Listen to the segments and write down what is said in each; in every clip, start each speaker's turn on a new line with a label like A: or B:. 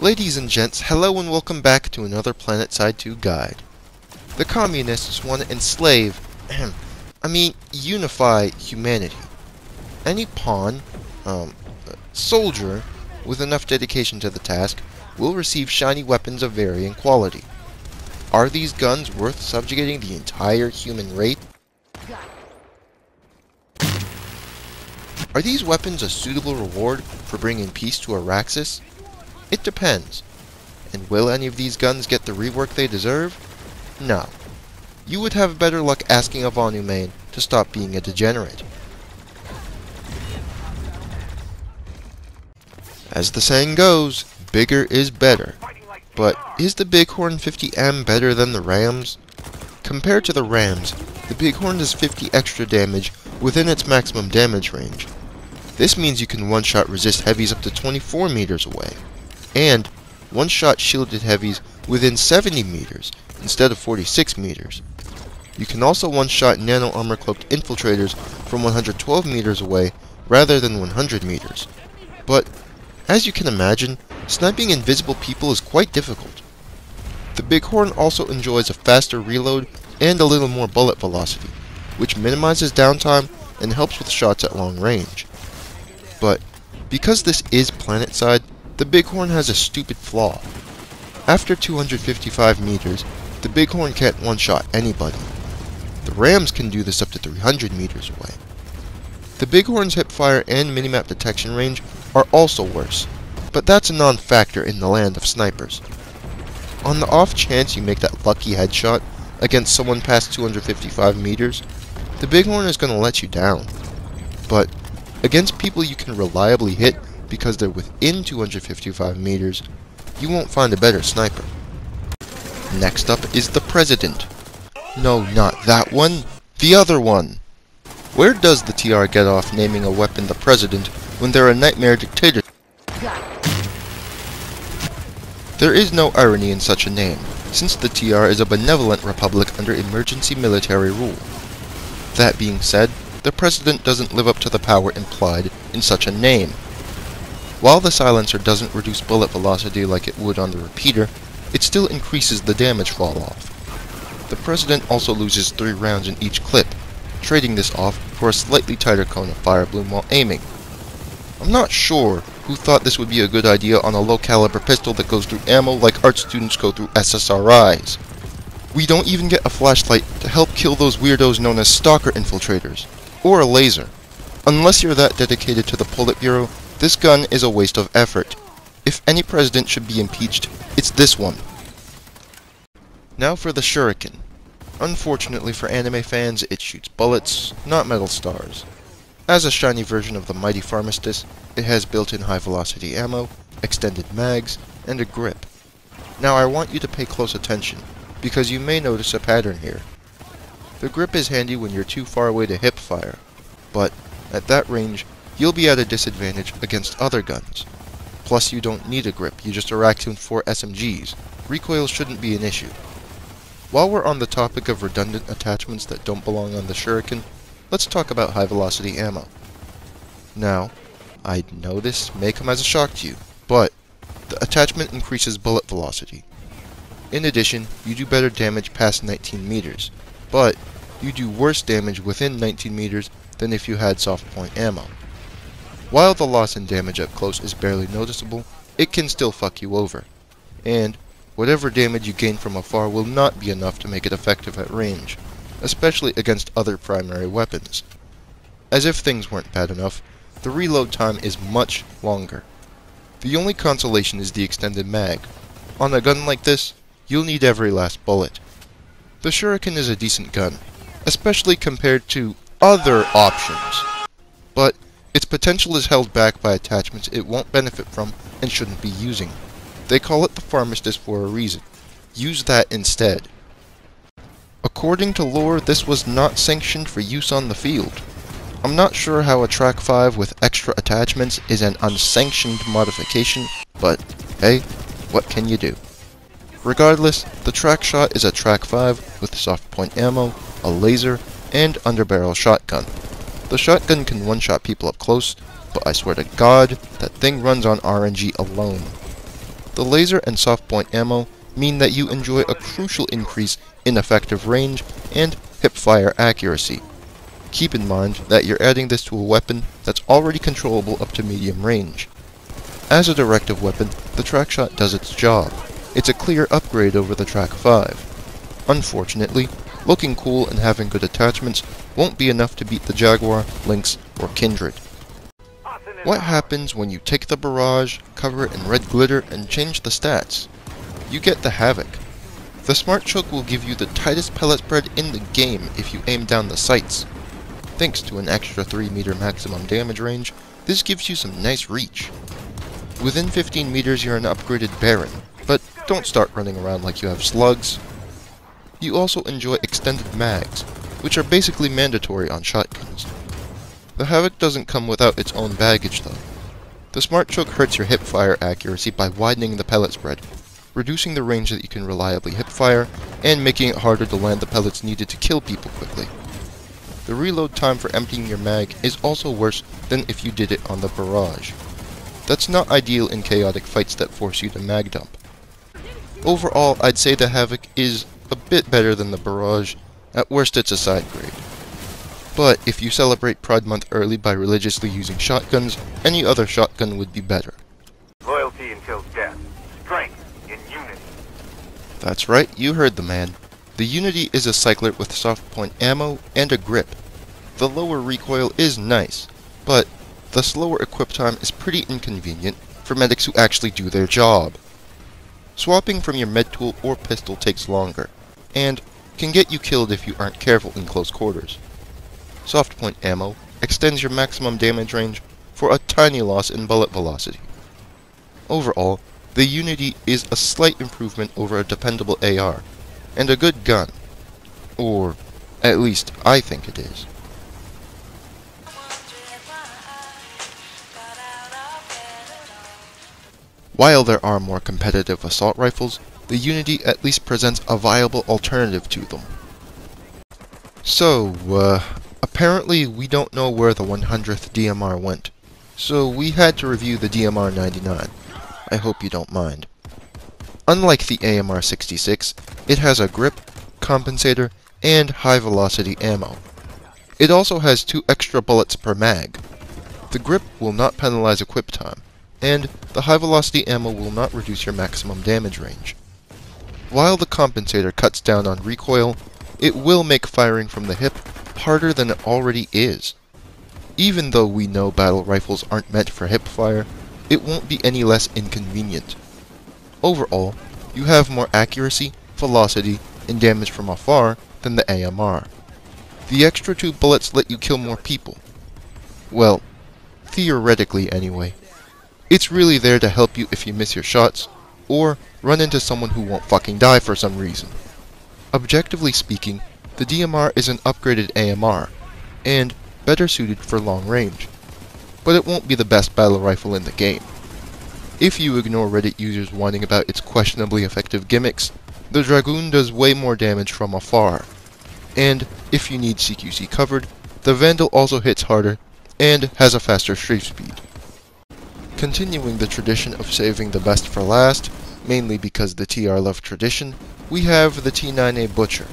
A: Ladies and gents, hello and welcome back to another Planetside 2 guide. The communists want to enslave, unify humanity. Any pawn, soldier, with enough dedication to the task, will receive shiny weapons of varying quality. Are these guns worth subjugating the entire human race? Are these weapons a suitable reward for bringing peace to Araxis? It depends. And will any of these guns get the rework they deserve? No. You would have better luck asking a Von Humane to stop being a degenerate. As the saying goes, bigger is better. But is the Bighorn 50M better than the Rams? Compared to the Rams, the Bighorn does 50 extra damage within its maximum damage range. This means you can one-shot resist heavies up to 24 meters away, and one-shot shielded heavies within 70 meters instead of 46 meters. You can also one-shot nano-armor cloaked infiltrators from 112 meters away rather than 100 meters. But, as you can imagine, sniping invisible people is quite difficult. The Bighorn also enjoys a faster reload and a little more bullet velocity, which minimizes downtime and helps with shots at long range. But, because this is Planetside, the Bighorn has a stupid flaw. After 255 meters, the Bighorn can't one-shot anybody. The Rams can do this up to 300 meters away. The Bighorn's hipfire and minimap detection range are also worse, but that's a non-factor in the land of snipers. On the off chance you make that lucky headshot against someone past 255 meters, the Bighorn is going to let you down. But against people you can reliably hit because they're within 255 meters, you won't find a better sniper. Next up is the President. No, not that one, the other one. Where does the TR get off naming a weapon the President when they're a nightmare dictator? There is no irony in such a name, since the TR is a benevolent republic under emergency military rule. That being said, the President doesn't live up to the power implied in such a name. While the silencer doesn't reduce bullet velocity like it would on the repeater, it still increases the damage fall-off. The President also loses 3 rounds in each clip, trading this off for a slightly tighter cone of fire bloom while aiming. I'm not sure who thought this would be a good idea on a low-caliber pistol that goes through ammo like art students go through SSRIs. We don't even get a flashlight to help kill those weirdos known as stalker infiltrators, or a laser. Unless you're that dedicated to the Politburo, this gun is a waste of effort. If any president should be impeached, it's this one. Now for the Shuriken. Unfortunately for anime fans, it shoots bullets, not metal stars. As a shiny version of the mighty Pharmastus, it has built-in high-velocity ammo, extended mags, and a grip. Now I want you to pay close attention, because you may notice a pattern here. The grip is handy when you're too far away to hip fire, but at that range, you'll be at a disadvantage against other guns. Plus you don't need a grip, you just Araxtune 4 SMGs. Recoil shouldn't be an issue. While we're on the topic of redundant attachments that don't belong on the Shuriken, let's talk about high-velocity ammo. Now, I know this may come as a shock to you, but the attachment increases bullet velocity. In addition, you do better damage past 19 meters, but you do worse damage within 19 meters than if you had soft point ammo. While the loss in damage up close is barely noticeable, it can still fuck you over, and whatever damage you gain from afar will not be enough to make it effective at range, especially against other primary weapons. As if things weren't bad enough, the reload time is much longer. The only consolation is the extended mag. On a gun like this, you'll need every last bullet. The Shuriken is a decent gun, especially compared to other options, but its potential is held back by attachments it won't benefit from and shouldn't be using. They call it the Pharmastus for a reason. Use that instead. According to lore, this was not sanctioned for use on the field. I'm not sure how a Track 5 with extra attachments is an unsanctioned modification, but hey, what can you do? Regardless, the Track Shot is a Track 5 with soft point ammo, a laser, and underbarrel shotgun. The shotgun can one-shot people up close, but I swear to God, that thing runs on RNG alone. The laser and soft point ammo mean that you enjoy a crucial increase in effective range and hipfire accuracy. Keep in mind that you're adding this to a weapon that's already controllable up to medium range. As a directive weapon, the Trackshot does its job. It's a clear upgrade over the Track 5. Unfortunately, looking cool and having good attachments won't be enough to beat the Jaguar, Lynx, or Kindred. What happens when you take the Barrage, cover it in red glitter, and change the stats? You get the Havoc. The Smart Choke will give you the tightest pellet spread in the game if you aim down the sights. Thanks to an extra 3 meter maximum damage range, this gives you some nice reach. Within 15 meters you're an upgraded Baron, but don't start running around like you have slugs. You also enjoy extended mags, which are basically mandatory on shotguns. The Havoc doesn't come without its own baggage though. The Smart Choke hurts your hipfire accuracy by widening the pellet spread, reducing the range that you can reliably hipfire, and making it harder to land the pellets needed to kill people quickly. The reload time for emptying your mag is also worse than if you did it on the Barrage. That's not ideal in chaotic fights that force you to mag dump. Overall, I'd say the Havoc is a bit better than the Barrage. At worst, it's a side grade. But if you celebrate Pride Month early by religiously using shotguns, any other shotgun would be better.
B: Loyalty until death. Strength in unity.
A: That's right, you heard the man. The Unity is a cycler with soft point ammo and a grip. The lower recoil is nice, but the slower equip time is pretty inconvenient for medics who actually do their job. Swapping from your med tool or pistol takes longer, and can get you killed if you aren't careful in close quarters. Soft point ammo extends your maximum damage range for a tiny loss in bullet velocity. Overall, the Unity is a slight improvement over a dependable AR, and a good gun. Or, at least, I think it is. While there are more competitive assault rifles, the Unity at least presents a viable alternative to them. So, apparently we don't know where the 100th DMR went, so we had to review the DMR 99. I hope you don't mind. Unlike the AMR 66, it has a grip, compensator, and high velocity ammo. It also has 2 extra bullets per mag. The grip will not penalize equip time, and the high velocity ammo will not reduce your maximum damage range. While the compensator cuts down on recoil, it will make firing from the hip harder than it already is. Even though we know battle rifles aren't meant for hip fire, it won't be any less inconvenient. Overall, you have more accuracy, velocity, and damage from afar than the AMR. The extra 2 bullets let you kill more people. Well, theoretically anyway. It's really there to help you if you miss your shots, or run into someone who won't fucking die for some reason. Objectively speaking, the DMR is an upgraded AMR, and better suited for long range. But it won't be the best battle rifle in the game. If you ignore Reddit users whining about its questionably effective gimmicks, the Dragoon does way more damage from afar. And if you need CQC covered, the Vandal also hits harder, and has a faster strafe speed. Continuing the tradition of saving the best for last, mainly because the TR love tradition, we have the T9A Butcher.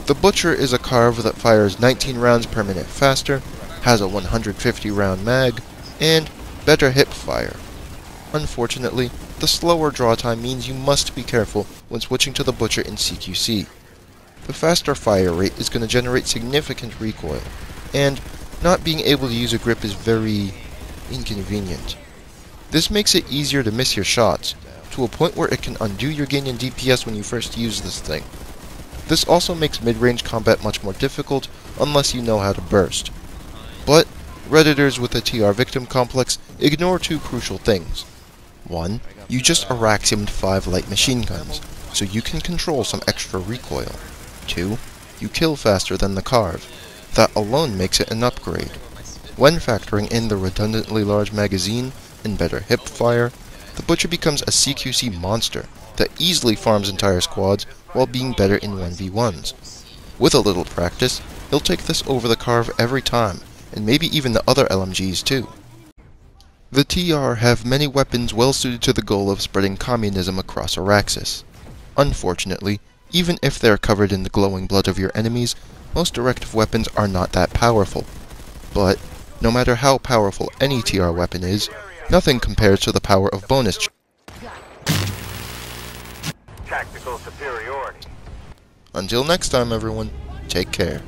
A: The Butcher is a carve that fires 19 rounds per minute faster, has a 150 round mag, and better hip fire. Unfortunately, the slower draw time means you must be careful when switching to the Butcher in CQC. The faster fire rate is going to generate significant recoil, and not being able to use a grip is very inconvenient. This makes it easier to miss your shots, to a point where it can undo your gain in DPS when you first use this thing. This also makes mid-range combat much more difficult unless you know how to burst. But Redditors with a TR victim complex ignore 2 crucial things. 1. You just Araxiumed 5 light machine guns, so you can control some extra recoil. 2. You kill faster than the carve. That alone makes it an upgrade. When factoring in the redundantly large magazine and better hip fire, the Butcher becomes a CQC monster that easily farms entire squads while being better in 1v1s. With a little practice, he'll take this over the carve every time, and maybe even the other LMGs too. The TR have many weapons well suited to the goal of spreading communism across Araxis. Unfortunately, even if they're covered in the glowing blood of your enemies, most directive weapons are not that powerful. But, no matter how powerful any TR weapon is, nothing compares to the power of bonus
B: Tactical superiority.
A: Until next time, everyone, take care.